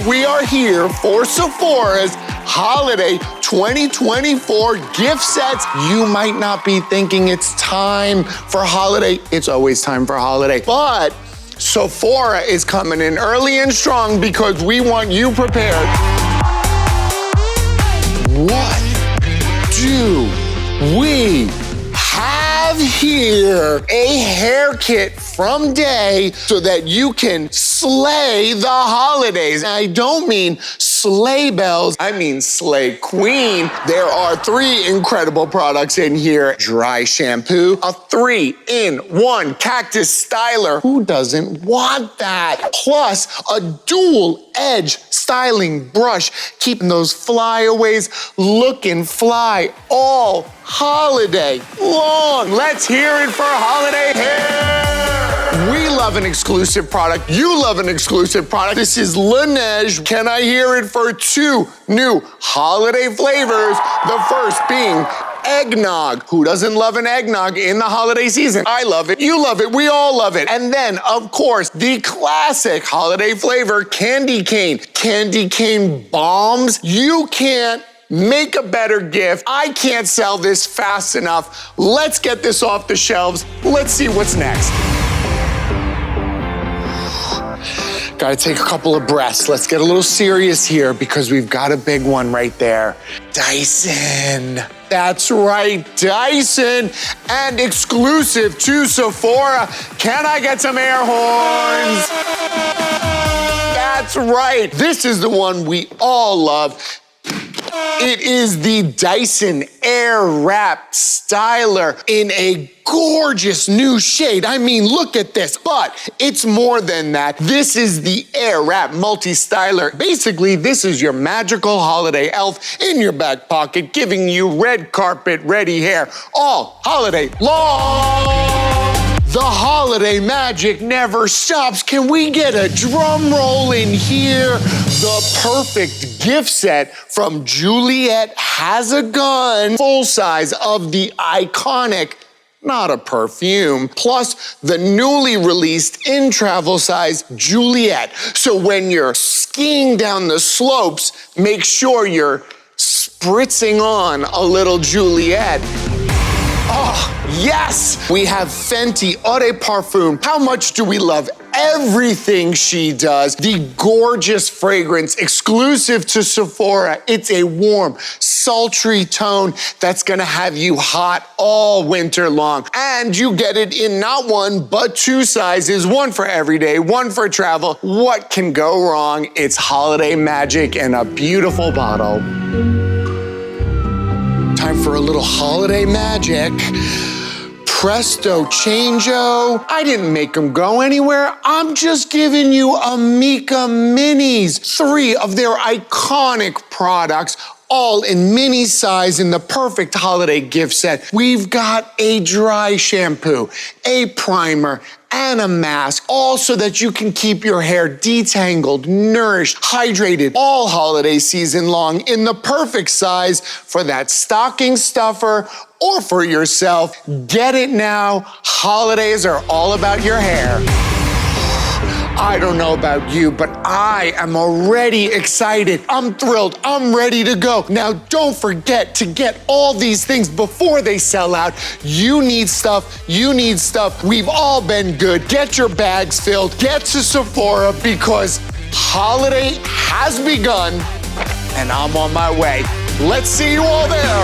We are here for Sephora's Holiday 2024 gift sets. You might not be thinking it's time for holiday. It's always time for holiday. But Sephora is coming in early and strong because we want you prepared. What do we have here? A hair kit from Day so that you can slay the holidays. I don't mean sleigh bells, I mean slay queen. There are 3 incredible products in here. Dry shampoo, a 3-in-1 cactus styler. Who doesn't want that? Plus a dual edge styling brush, keeping those flyaways looking fly all holiday long. Let's hear it for holiday hair. We love an exclusive product. You love an exclusive product. This is Laneige. Can I hear it for 2 new holiday flavors? The first being Eggnog. Who doesn't love an eggnog in the holiday season? I love it. You love it. We all love it. And then, of course, the classic holiday flavor, candy cane. Candy cane bombs. You can't make a better gift. I can't sell this fast enough. Let's get this off the shelves. Let's see what's next. Gotta take a couple of breaths. Let's get a little serious here because we've got a big one right there. Dyson. That's right, Dyson. And exclusive to Sephora. Can I get some air horns? That's right. This is the one we all love. It is the Dyson Airwrap Styler in a gorgeous new shade. I mean, look at this, but it's more than that. This is the Airwrap Multi-Styler. Basically, this is your magical holiday elf in your back pocket, giving you red carpet ready hair all holiday long. The holiday magic never stops. Can we get a drum roll in here? The perfect gift set from Juliette Has A Gun. Full size of the iconic Not A Perfume, plus the newly released in travel size Juliette. So when you're skiing down the slopes, make sure you're spritzing on a little Juliette. Oh, yes! We have Fenty Not A Perfume. How much do we love everything she does? The gorgeous fragrance exclusive to Sephora. It's a warm, sultry tone that's gonna have you hot all winter long. And you get it in not 1, but 2 sizes, 1 for everyday, 1 for travel. What can go wrong? It's holiday magic in a beautiful bottle. Time for a little holiday magic. Presto changeo. I didn't make them go anywhere. I'm just giving you Amika Minis. 3 of their iconic products, all in mini size in the perfect holiday gift set. We've got a dry shampoo, a primer, and a mask, all so that you can keep your hair detangled, nourished, hydrated all holiday season long in the perfect size for that stocking stuffer or for yourself. Get it now. Holidays are all about your hair. I don't know about you, but I am already excited. I'm thrilled. I'm ready to go. Now, don't forget to get all these things before they sell out. You need stuff. You need stuff. We've all been good. Get your bags filled. Get to Sephora because holiday has begun and I'm on my way. Let's see you all there.